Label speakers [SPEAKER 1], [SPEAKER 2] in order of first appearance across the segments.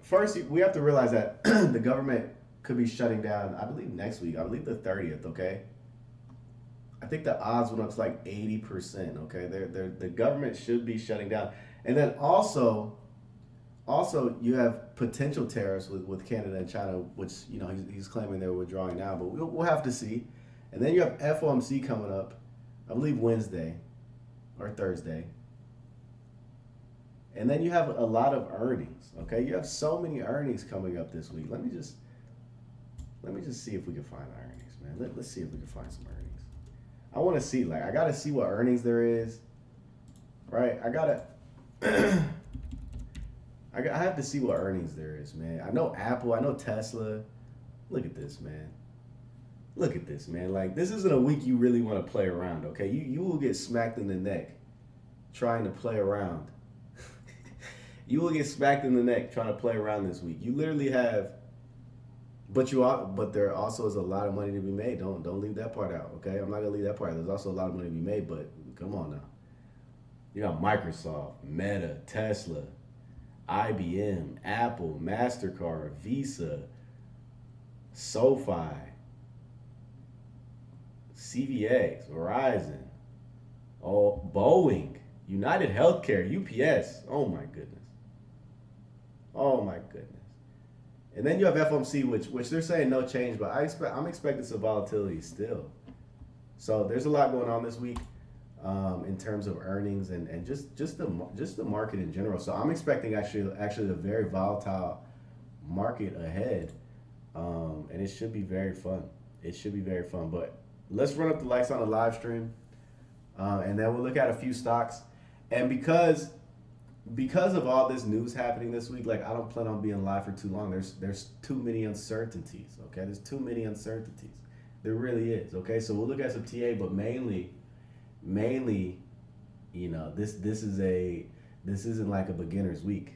[SPEAKER 1] first we have to realize that the government could be shutting down. I believe next week. I believe the 30th. Okay. I think the odds went up to like 80%. Okay, the government should be shutting down, and then also you have potential tariffs with Canada and China, which he's claiming they're withdrawing now, but we'll have to see. And then you have FOMC coming up, I believe Wednesday or Thursday, and then you have a lot of earnings. Okay, you have so many earnings coming up this week. Let me just see if we can find earnings, man. Let's see if we can find some earnings. I want to see, like, I gotta see what earnings there is, right? I have to see what earnings there is, man. I know Apple, I know Tesla. Look at this, man. Look at this, man. Like, this isn't a week you really want to play around, okay? You will get smacked in the neck trying to play around. You will get smacked in the neck trying to play around this week. You literally have, but there also is a lot of money to be made. Don't leave that part out, okay? I'm not gonna leave that part out. There's also a lot of money to be made, but come on now. You got Microsoft, Meta, Tesla, IBM, Apple, MasterCard, Visa, SoFi, CVX, Verizon, Boeing, United Healthcare, UPS. Oh my goodness. Oh my goodness. And then you have FOMC, which they're saying no change, but I'm expecting some volatility still. So there's a lot going on this week in terms of earnings and just the market in general. So I'm expecting actually a very volatile market ahead, and it should be very fun. It should be very fun. But let's run up the lights on the live stream, and then we'll look at a few stocks. And because of all this news happening this week, like, I don't plan on being live for too long. There's too many uncertainties. Okay, there's too many uncertainties. There really is. Okay, so we'll look at some TA, but mainly, this isn't like a beginner's week.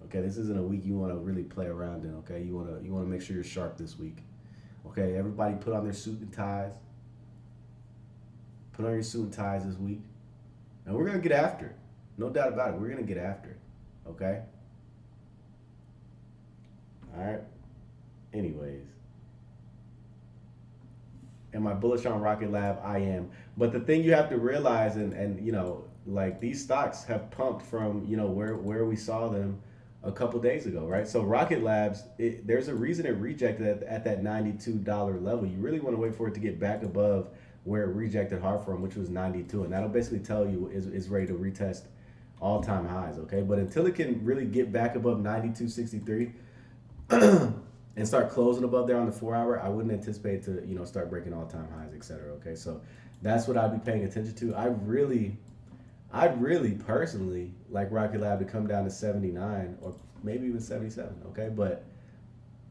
[SPEAKER 1] Okay, this isn't a week you want to really play around in. Okay, you want to make sure you're sharp this week. Okay, everybody put on their suit and ties. Put on your suit and ties this week, and we're gonna get after it. No doubt about it. We're gonna get after it. Okay. All right. Anyways, am I bullish on Rocket Lab? I am. But the thing you have to realize, and like, these stocks have pumped from where we saw them a couple days ago, right? So Rocket Labs, there's a reason it rejected at that $92 level. You really want to wait for it to get back above where it rejected hard from, which was 92, and that'll basically tell you is ready to retest all-time highs. Okay, but until it can really get back above 92.63 and start closing above there on the 4 hour, I wouldn't anticipate to start breaking all-time highs, etc. Okay, so that's what I'd be paying attention to. I'd really personally like Rocket Lab to come down to 79 or maybe even 77. Okay, but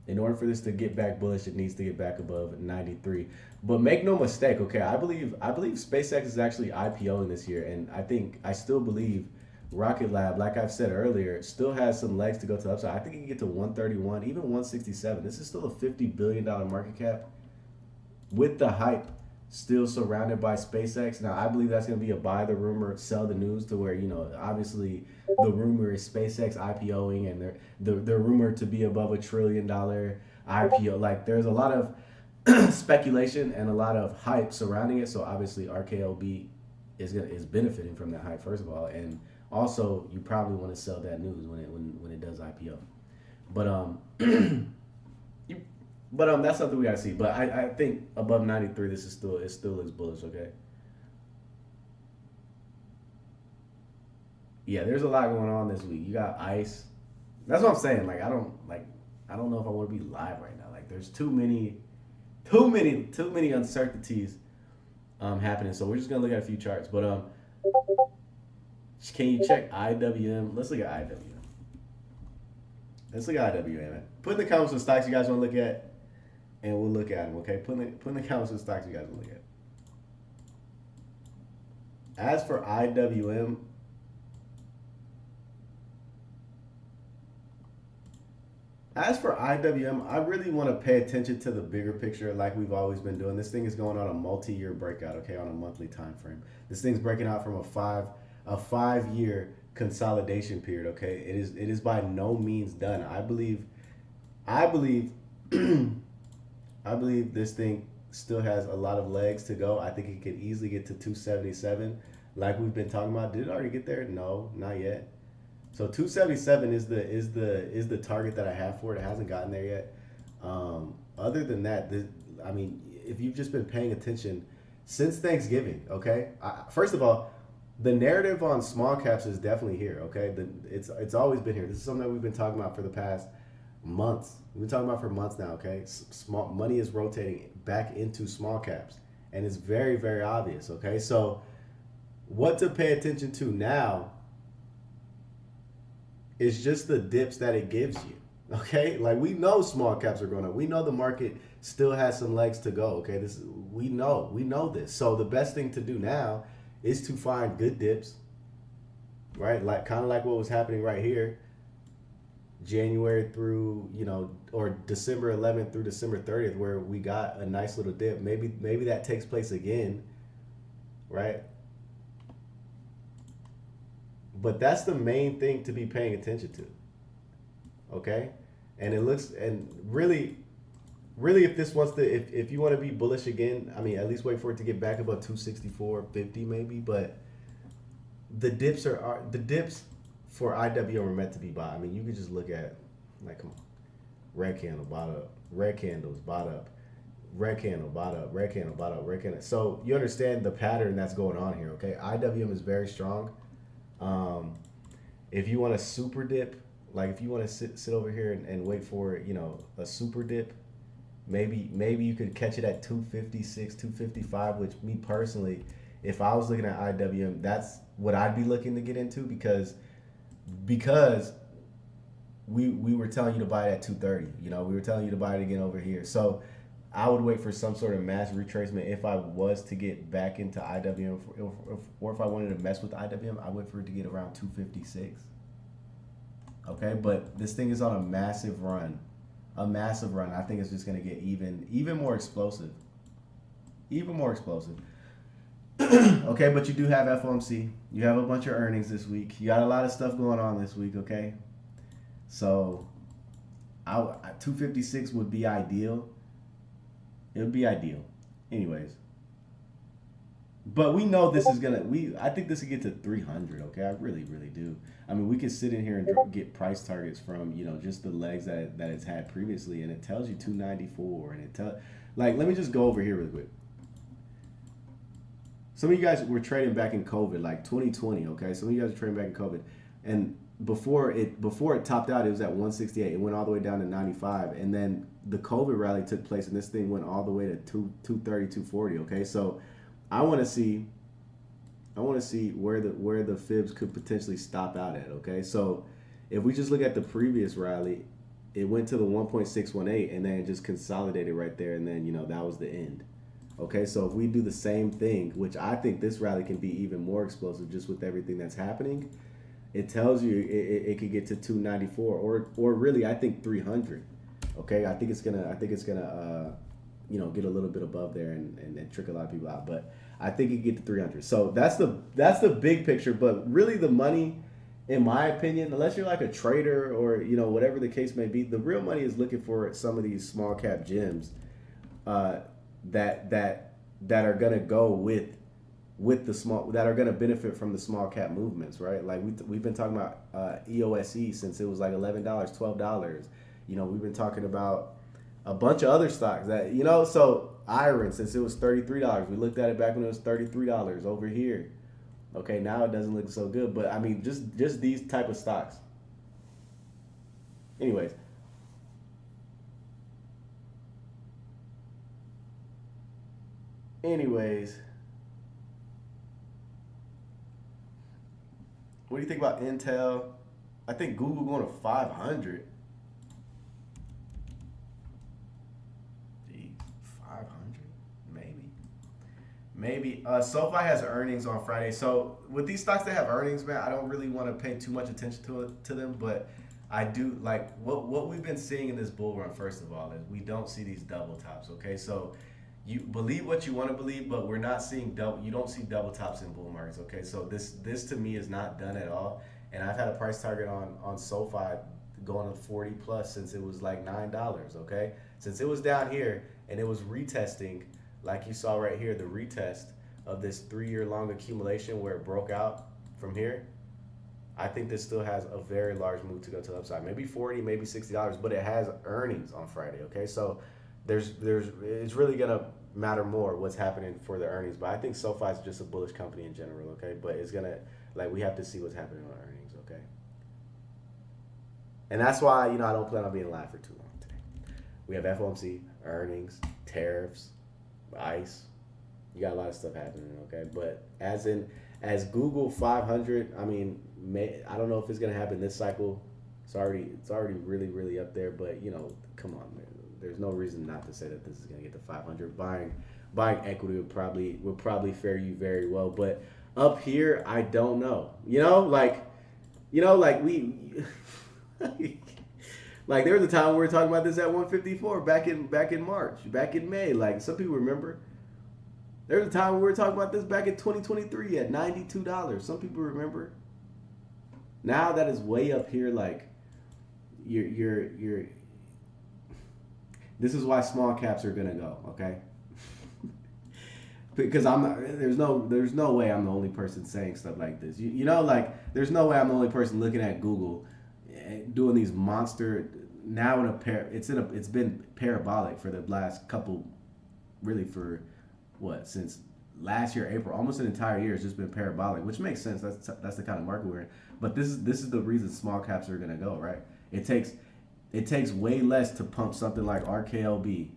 [SPEAKER 1] in order for this to get back bullish, it needs to get back above 93. But make no mistake, okay, I believe SpaceX is actually IPOing this year, and I still believe Rocket Lab, like I've said earlier, still has some legs to go to the upside. I think it can get to 131, even 167. This is still a $50 billion market cap with the hype still surrounded by SpaceX. Now, I believe that's going to be a buy the rumor, sell the news, to where, obviously the rumor is SpaceX IPOing, and they're rumored to be above $1 trillion IPO. Like, there's a lot of speculation and a lot of hype surrounding it. So obviously RKLB is benefiting from that hype, first of all, and also you probably want to sell that news when it does IPO. But that's something we gotta see. But I think above 93, it still looks bullish. Okay. Yeah, there's a lot going on this week. You got ICE. That's what I'm saying. Like, I don't know if I want to be live right now. Like, there's too many uncertainties happening. So we're just gonna look at a few charts. But can you check IWM? Let's look at IWM. Let's look at IWM. Put in the comments what stocks you guys want to look at, and we'll look at them. Okay, put in the comments what stocks you guys want to look at. As for IWM, I really want to pay attention to the bigger picture, like we've always been doing. This thing is going on a multi-year breakout, okay, on a monthly time frame. This thing's breaking out from a 5-year consolidation period. Okay, it is by no means done. I believe I believe this thing still has a lot of legs to go. I think it could easily get to 277, like we've been talking about. Did it already get there? No, not yet. So 277 is the target that I have for it. It hasn't gotten there yet. Other than that, I mean, if you've just been paying attention since Thanksgiving, okay. First of all, the narrative on small caps is definitely here. Okay, it's always been here. This is something that we've been talking about for the past months. We've been talking about for months now. Okay, small money is rotating back into small caps, and it's very very obvious. Okay, so what to pay attention to now is just the dips that it gives you. Okay, like we know small caps are going up. We know the market still has some legs to go. Okay, we know this. So the best thing to do now is to find good dips, right? Like kind of like what was happening right here, January through or December 11th through December 30th, where we got a nice little dip. Maybe that takes place again, right? But that's the main thing to be paying attention to. Okay, and it looks and really if this wants to if you want to be bullish again, I mean at least wait for it to get back above 264.50 maybe. But the dips for IWM are meant to be bought. I mean you could just look at, like, come on, red candle bought up, red candles bought up, red candle bought up, red candle bought up, red candle. So you understand the pattern that's going on here. Okay, IWM is very strong. um, if you want a super dip, like if you want to sit over here and wait for a super dip, maybe you could catch it at 256, 255. Which, me personally, if I was looking at IWM, that's what I'd be looking to get into, because we were telling you to buy it at 230. We were telling you to buy it again over here. So I would wait for some sort of mass retracement if I was to get back into IWM, or if I wanted to mess with IWM, I would wait for it to get around 256. Okay, but this thing is on a massive run, I think it's just gonna get even more explosive, even more explosive. Okay, but you do have FOMC. You have a bunch of earnings this week. You got a lot of stuff going on this week. Okay, so 256 would be ideal. It would be ideal. Anyways, but we know this is gonna. I think this could get to 300. Okay, I really, really do. I mean, we could sit in here and get price targets from just the legs that it's had previously, and it tells you 294, and like, let me just go over here real quick. Some of you guys were trading back in COVID, like 2020. Okay, some of you guys were trading back in COVID, and before it topped out, it was at 168. It went all the way down to 95, and then the COVID rally took place, and this thing went all the way to 230, 240. Okay, so I want to see where the fibs could potentially stop out at. Okay, so if we just look at the previous rally, it went to the 1.618, and then it just consolidated right there, and then that was the end. Okay, so if we do the same thing, which I think this rally can be even more explosive just with everything that's happening, it tells you it could get to 294, or really I think 300. Okay, I think it's gonna get a little bit above there and trick a lot of people out, but I think it could get to 300. So that's the big picture. But really, the money, in my opinion, unless you're like a trader or whatever the case may be, the real money is looking for some of these small cap gems that are gonna go with the small, that are gonna benefit from the small cap movements, right? Like we've been talking about EOSE since it was like $11, $12. We've been talking about a bunch of other stocks that so Iron, since it was $33. We looked at it back when it was $33 over here. Okay, now it doesn't look so good, but I mean just these type of stocks. Anyways, what do you think about Intel? I think Google going to 500. Geez, 500, maybe. SoFi has earnings on Friday. So with these stocks that have earnings, man, I don't really want to pay too much attention to them, but I do like what we've been seeing in this bull run. First of all, is we don't see these double tops. Okay, so you believe what you want to believe, but we're not seeing double. You don't see double tops in bull markets. Okay, so this to me is not done at all. and I've had a price target on SoFi going to 40 plus since it was like $9. Okay, since it was down here and it was retesting, like you saw right here, the retest of this 3 year long accumulation where it broke out from here. I think this still has a very large move to go to the upside. Maybe 40, maybe $60, but it has earnings on Friday. Okay, so there's it's really gonna matter more what's happening for the earnings. But I think SoFi is just a bullish company in general. Okay, but it's gonna like we have to see what's happening on earnings. Okay, and that's why I don't plan on being live for too long today. We have FOMC earnings, tariffs, ICE. You got a lot of stuff happening. Okay, but as Google 500, I mean, I don't know if it's gonna happen this cycle. It's already really up there. But come on, man. There's no reason not to say that this is gonna get to 500. Buying equity would probably fare you very well. But up here, I don't know. Like we, like there was a time we were talking about this at 154 back in March, back in May. Like some people remember. There was a time we were talking about this back in 2023 at $92. Some people remember. Now that is way up here. Like you're. This is why small caps are gonna go. Okay. Because I'm not. There's no way I'm the only person saying stuff like this. Like there's no way I'm the only person looking at Google, doing these monster. Now in a pair, it's been parabolic for the last couple, really for. What, since last year April, almost an entire year, it's just been parabolic, which makes sense. That's the kind of market we're in. But this is the reason small caps are gonna go, right. It takes way less to pump something like RKLB.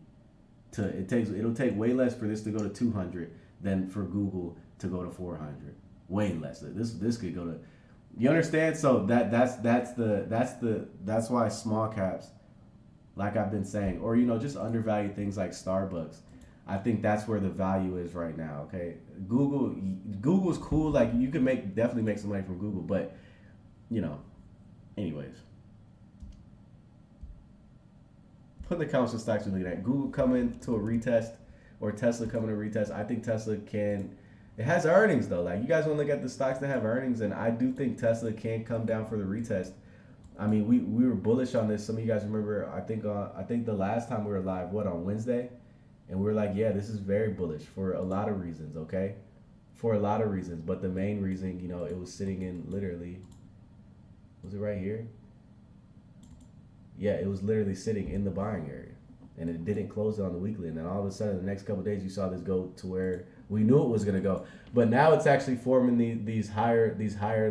[SPEAKER 1] It'll take way less for this to go to 200 than for Google to go to 400. Way less. This could go to. You understand? So that's why small caps, like I've been saying, or just undervalue things like Starbucks. I think that's where the value is right now. Okay, Google's cool. Like you can definitely make some money from Google, but anyways. Put in the comments what stocks you're looking at. Google coming to a retest, or Tesla coming to a retest. I think Tesla can. It has earnings though. Like you guys want to look at the stocks that have earnings, and I do think Tesla can come down for the retest. I mean, we were bullish on this. Some of you guys remember. I think the last time we were live, on Wednesday. And we're like, yeah, this is very bullish for a lot of reasons, okay? For a lot of reasons. But the main reason, it was sitting in literally, was it right here? Yeah, it was literally sitting in the buying area. And it didn't close on the weekly. And then all of a sudden, the next couple of days, you saw this go to where we knew it was going to go. But now it's actually forming these higher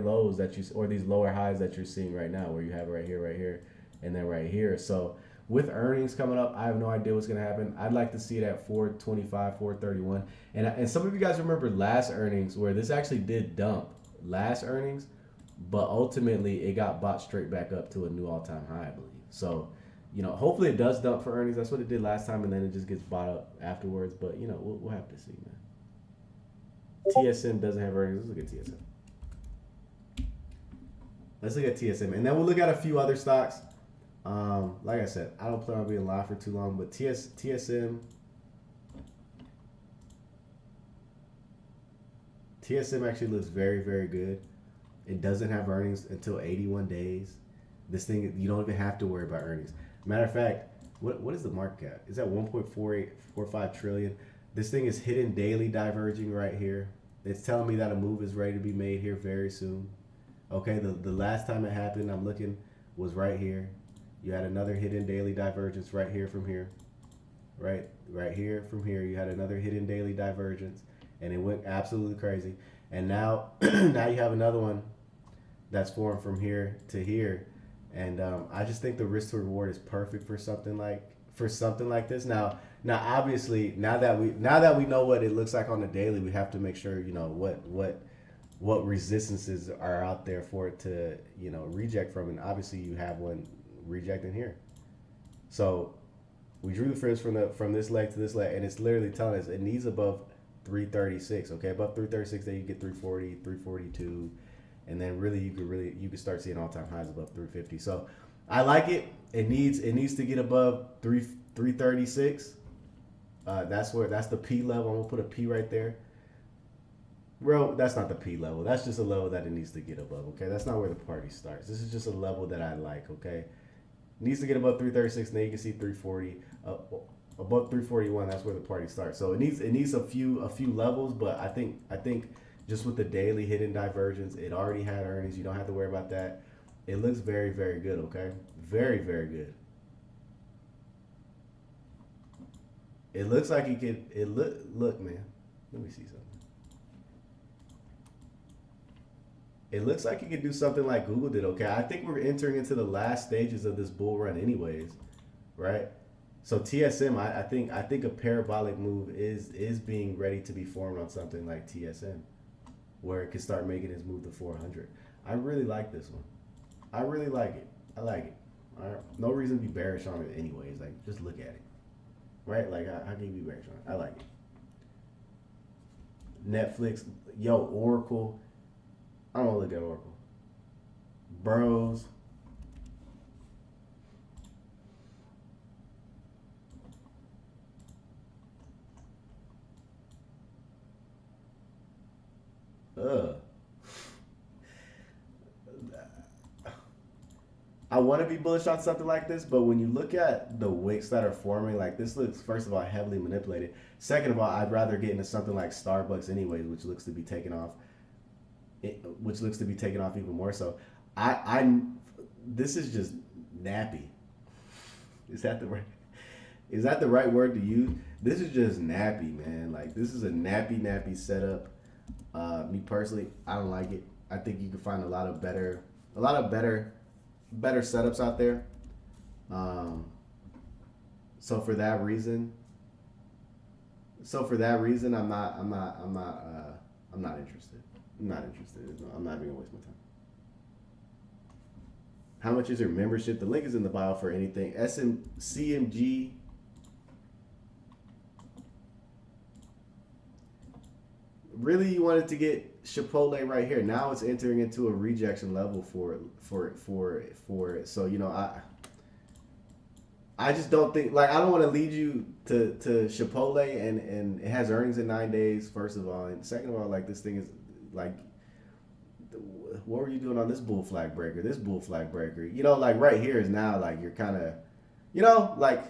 [SPEAKER 1] lows or these lower highs that you're seeing right now, where you have right here, and then right here. So with earnings coming up, I have no idea what's going to happen. I'd like to see it at 425, 431. And some of you guys remember last earnings where this actually did dump last earnings, but ultimately it got bought straight back up to a new all-time high, I believe. So, hopefully it does dump for earnings. That's what it did last time, and then it just gets bought up afterwards. But, we'll have to see, man. TSM doesn't have earnings. Let's look at TSM. And then we'll look at a few other stocks. Like I said, I don't plan on being live for too long, but TSM actually looks very, very good. It doesn't have earnings until 81 days. This thing, you don't even have to worry about earnings. Matter of fact, what is the market cap? Is that 1.4845 trillion? This thing is hidden daily diverging right here. It's telling me that a move is ready to be made here very soon. Okay, the last time it happened, I'm looking, was right here. You had another hidden daily divergence right here from here. Right here from here. You had another hidden daily divergence, and it went absolutely crazy. And now, now you have another one that's formed from here to here. And I just think the risk to reward is perfect for something like this. Now obviously, now that we know what it looks like on the daily, we have to make sure what resistances are out there for it to reject from. And obviously, you have one rejecting here. So we drew the fibs from this leg to this leg, and it's literally telling us it needs above 336. Okay, above 336, then you get 340, 342. And then you could start seeing all-time highs above 350. So I like it. It needs to get above 336. That's the P level. I'm gonna put a P right there. Bro, that's not the P level. That's just a level that it needs to get above. Okay, that's not where the party starts. This is just a level that I like. Okay, needs to get above 336. Now you can see 340. Above 341, that's where the party starts. So it needs a few levels, but I think just with the daily hidden divergence, it already had earnings. You don't have to worry about that. It looks very very good. Okay, very very good. It looks like it could. Look, man. Let me see something. It looks like it could do something like Google did. Okay, I think we're entering into the last stages of this bull run, anyways, right? So TSM, I think a parabolic move is being ready to be formed on something like TSM, where it can start making its move to 400. I really like this one. I really like it. I like it. All right, no reason to be bearish on it, anyways. Like just look at it, right? Like how can you be bearish on it? I like it. Netflix, yo, Oracle. I don't look at Oracle. Bros. Ugh. I want to be bullish on something like this, but when you look at the wicks that are forming, like this looks, first of all, heavily manipulated. Second of all, I'd rather get into something like Starbucks anyways, which looks to be taking off, which looks to be taking off even more so. I this is just nappy. Is that the right? Is that the right word to use? This is just nappy, man. Like this is a nappy setup. Me personally, I don't like it. I think you can find a lot of better setups out there. Um, so for that reason, I'm not interested. I'm not interested. I'm not even gonna waste my time. How much is your membership? The link is in the bio for anything. SMCMG. Really, you wanted to get Chipotle right here. Now it's entering into a rejection level for it. So I just don't think, like, I don't want to lead you to Chipotle and it has earnings in 9 days. First of all, and second of all, like this thing is like, what were you doing on this bull flag breaker? This bull flag breaker, like right here is now like you're kind of, like,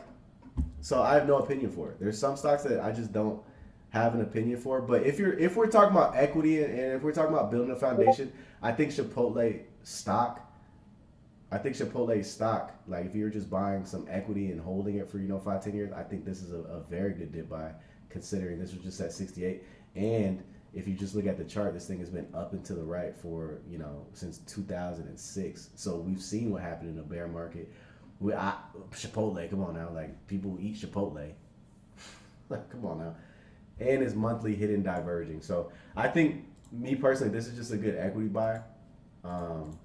[SPEAKER 1] so I have no opinion for it. There's some stocks that I just don't have an opinion for. But if we're talking about equity and if we're talking about building a foundation, I think stock. I think Chipotle stock, like if you're just buying some equity and holding it for 5-10 years, I think this is a very good dip buy, considering this was just at 68. And if you just look at the chart, this thing has been up and to the right for since 2006. So we've seen what happened in a bear market. Chipotle, come on now, like people eat Chipotle, like come on now, and it's monthly hidden diverging. So I think, me personally, this is just a good equity buy. Um,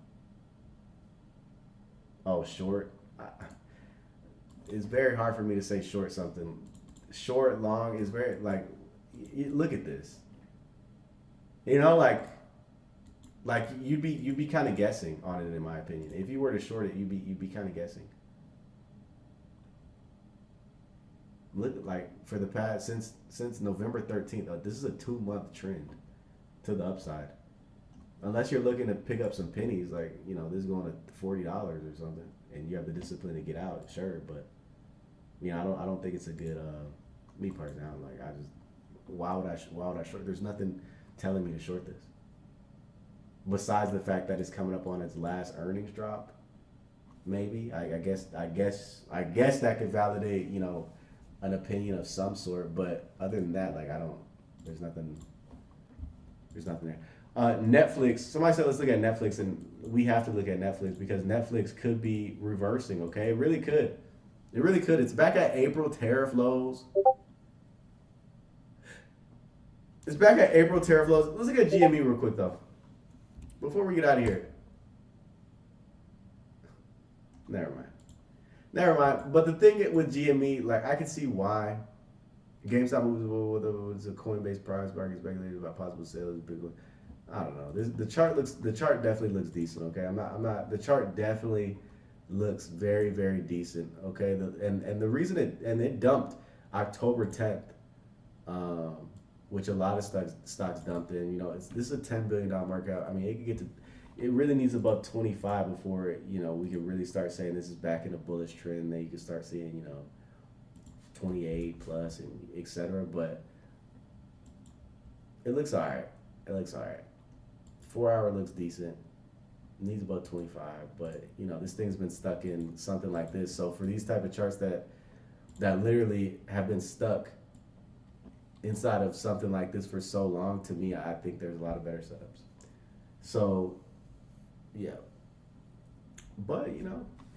[SPEAKER 1] oh, short. It's very hard for me to say short something. Short, long is very like. Look at this. Like you'd be kind of guessing on it, in my opinion. If you were to short it, you'd be kind of guessing. Look, like for the past since November 13th, this is a 2 month trend to the upside. Unless you're looking to pick up some pennies, like this is going to $40 or something, and you have the discipline to get out, sure. But I don't think it's a good. Me personally, I'm like, I just why would I short? There's nothing telling me to short this besides the fact that it's coming up on its last earnings drop. Maybe I guess that could validate an opinion of some sort, but other than that, like I don't. There's nothing. There's nothing there. Netflix. Somebody said let's look at Netflix, and we have to look at Netflix because Netflix could be reversing. Okay, it really could. It really could. It's back at April tariff lows. It's back at April tariff lows. Let's look at GME real quick though, before we get out of here. Never mind. Never mind. But the thing with GME, like I can see why GameStop moves with a Coinbase price market speculated about possible sales of Bitcoin. I don't know. The chart definitely looks decent. Okay, I'm not. The chart definitely looks very very decent. Okay, and the reason it dumped October 10th. which a lot of stocks dumped in. You know, this is a $10 billion market. I mean, it could get to, it really needs about 25 before we can really start saying this is back in a bullish trend. Then you can start seeing 28 plus and etc. But it looks all right. It looks all right. 4 hour looks decent. Needs about 25, but this thing's been stuck in something like this. So for these type of charts that literally have been stuck inside of something like this for so long, to me, I think there's a lot of better setups. So, yeah. But,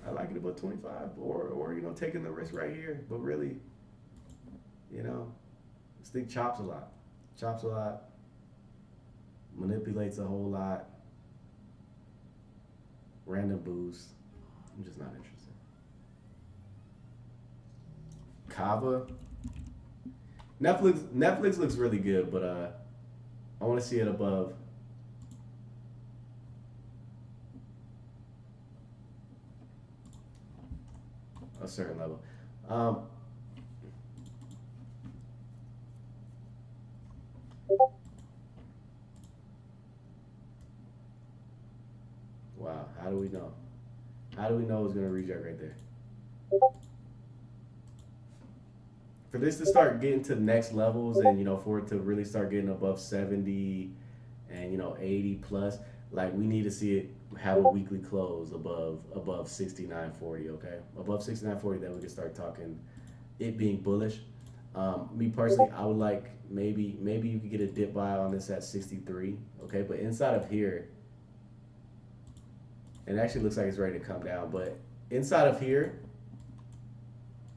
[SPEAKER 1] I like it about 25 or taking the risk right here. But really, this thing chops a lot. Chops a lot. Manipulates a whole lot. Random boost. I'm just not interested. Kava. Netflix looks really good, but I want to see it above a certain level. Wow, how do we know? How do we know it's going to reject right there? For this to start getting to next levels and for it to really start getting above 70 and 80 plus, like we need to see it have a weekly close above 69.40. Okay, above 69.40, then we can start talking it being bullish. Me personally, I would like maybe you could get a dip buy on this at 63. Okay, but inside of here, it actually looks like it's ready to come down. But inside of here,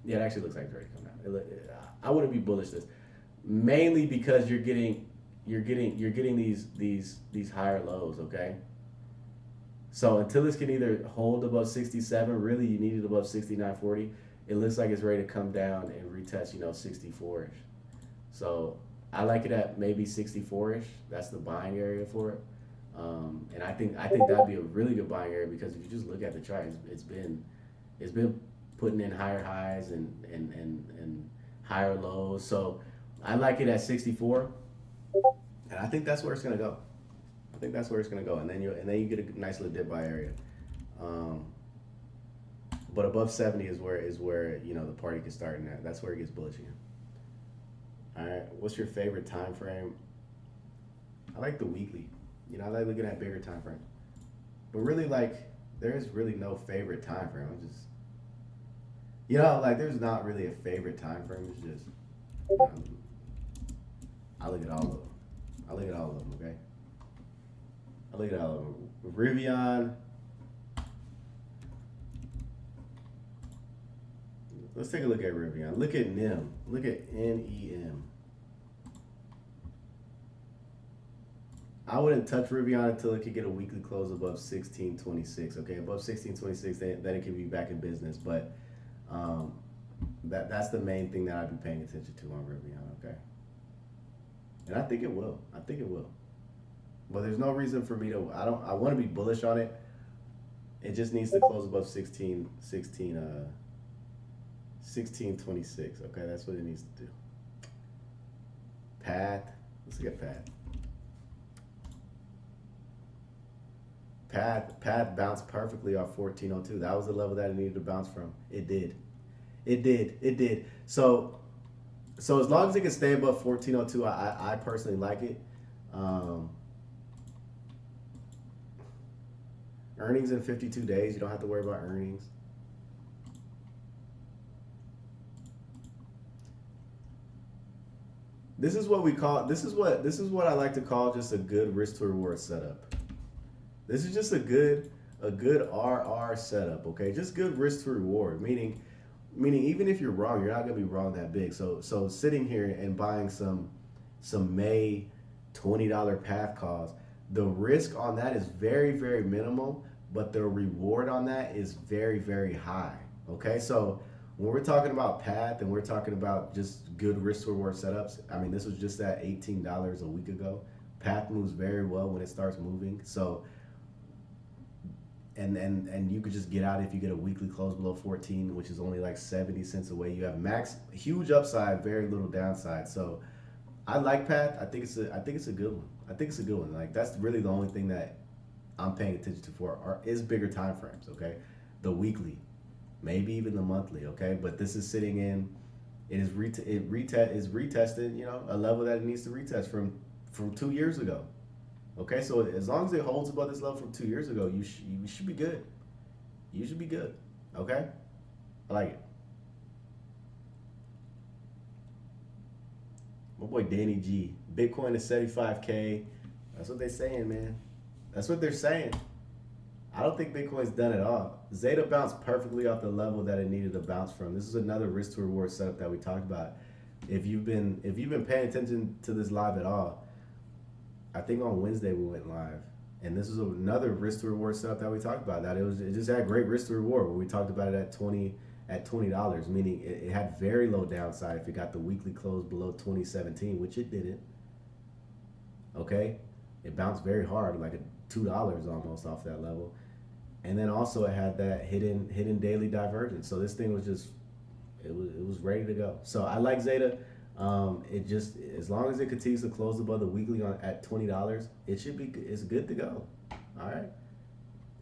[SPEAKER 1] yeah, it actually looks like it's ready to come down. I wouldn't be bullish this, mainly because you're getting these higher lows. Okay. So until this can either hold above 67, really you need it above 69.40. It looks like it's ready to come down and retest 64ish. So I like it at maybe 64ish. That's the buying area for it. And I think that'd be a really good buying area because if you just look at the chart, it's been putting in higher highs and higher lows. So I like it at 64, and I think that's where it's gonna go. I think that's where it's gonna go, and then you get a nice little dip buy area. But above 70 is where the party can start, and that's where it gets bullish again. All right, what's your favorite time frame? I like the weekly. I like looking at bigger time frames. But really, there's really no favorite time frame. I'm just, there's not really a favorite time frame. It's just, I look at all of them. I look at all of them, okay? I look at all of them. Rivian. Let's take a look at Rivian. Look at NEM. Look at NEM. I wouldn't touch Rivian until it could get a weekly close above 1626. Okay, above 1626, then it can be back in business. But that's the main thing that I'd be paying attention to on Rivian. Okay, and I think it will. I think it will. But there's no reason for me to. I want to be bullish on it. It just needs to close above 1626. Okay, that's what it needs to do. Path. Let's look at Path. Path bounced perfectly off 1402. That was the level that it needed to bounce from. It did. So as long as it can stay above 1402, I personally like it. Earnings in 52 days. You don't have to worry about earnings. This is what I like to call just a good risk to reward setup. This is just a good RR setup, okay? Just good risk to reward, meaning even if you're wrong, you're not gonna be wrong that big. So sitting here and buying some May $20 path calls, the risk on that is very, very minimal, but the reward on that is very, very high. Okay, so when we're talking about path and we're talking about just good risk to reward setups, I mean this was just at $18 a week ago. Path moves very well when it starts moving. So and you could just get out if you get a weekly close below 14, which is only like 70 cents away. You have huge upside, very little downside. So I like Path. I think it's a good one. I think it's a good one. Like that's really the only thing that I'm paying attention to for is bigger time frames. Okay, the weekly, maybe even the monthly. Okay, but this is sitting in. It is retested. You know, a level that it needs to retest from 2 years ago. Okay, so as long as it holds above this level from 2 years ago, you should be good. You should be good. Okay, I like it. My boy Danny G. Bitcoin is 75K. That's what they're saying, man. That's what they're saying. I don't think Bitcoin's done at all. Zeta bounced perfectly off the level that it needed to bounce from. This is another risk to reward setup that we talked about. If you've been paying attention to this live at all, I think on Wednesday we went live, and this is another risk to reward setup that we talked about. That it just had great risk to reward. When we talked about it at $20, meaning it had very low downside if it got the weekly close below 2017, which it didn't. Okay, it bounced very hard, like $2 almost off that level, and then also it had that hidden daily divergence. So this thing was just it was ready to go. So I like Zeta. It just as long as it continues to close above the weekly on at $20, it should be it's good to go. All right,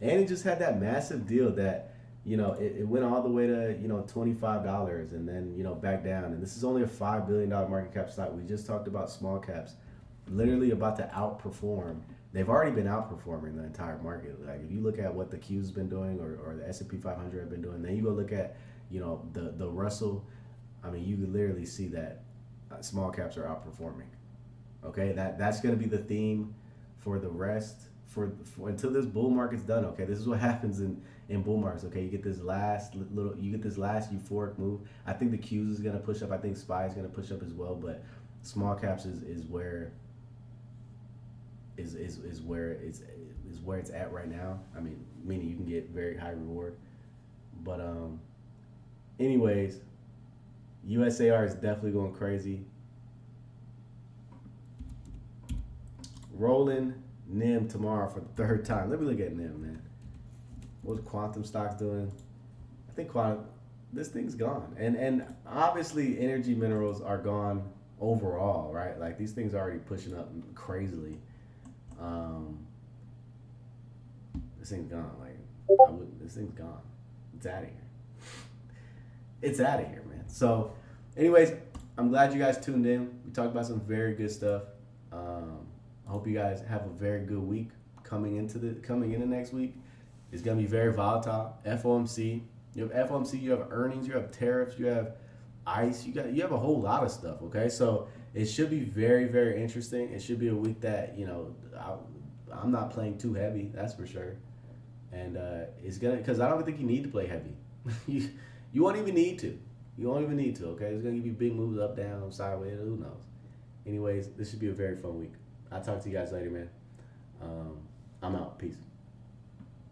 [SPEAKER 1] and it just had that massive deal that it went all the way to $25 and then back down. And this is only a $5 billion market cap stock. We just talked about small caps, literally about to outperform. They've already been outperforming the entire market. Like if you look at what the Q's been doing or the S&P 500 have been doing, then you go look at the Russell. I mean, you could literally see that small caps are outperforming. Okay, that's going to be the theme for the rest for until this bull market's done. Okay, this is what happens in bull markets. Okay, you get this last euphoric move. I think the Qs is going to push up. I think SPY is going to push up as well. But small caps is where where it's at right now. I mean, meaning you can get very high reward. But anyways, USAR is definitely going crazy. Rolling NIM tomorrow for the third time. Let me look at NIM, man. What's quantum stocks doing? I think this thing's gone. And obviously energy minerals are gone overall, right? Like these things are already pushing up crazily. This thing's gone. This thing's gone. It's out of here. It's out of here, man. So, anyways, I'm glad you guys tuned in. We talked about some very good stuff. I hope you guys have a very good week coming into next week. It's gonna be very volatile. FOMC. You have FOMC. You have earnings. You have tariffs. You have ICE. You have a whole lot of stuff. Okay, so it should be very, very interesting. It should be a week that I'm not playing too heavy. That's for sure. And it's gonna because I don't think you need to play heavy. you won't even need to. You won't even need to. Okay, it's gonna give you big moves up, down, sideways. Who knows? Anyways, this should be a very fun week. I'll talk to you guys later, man. I'm out. Peace.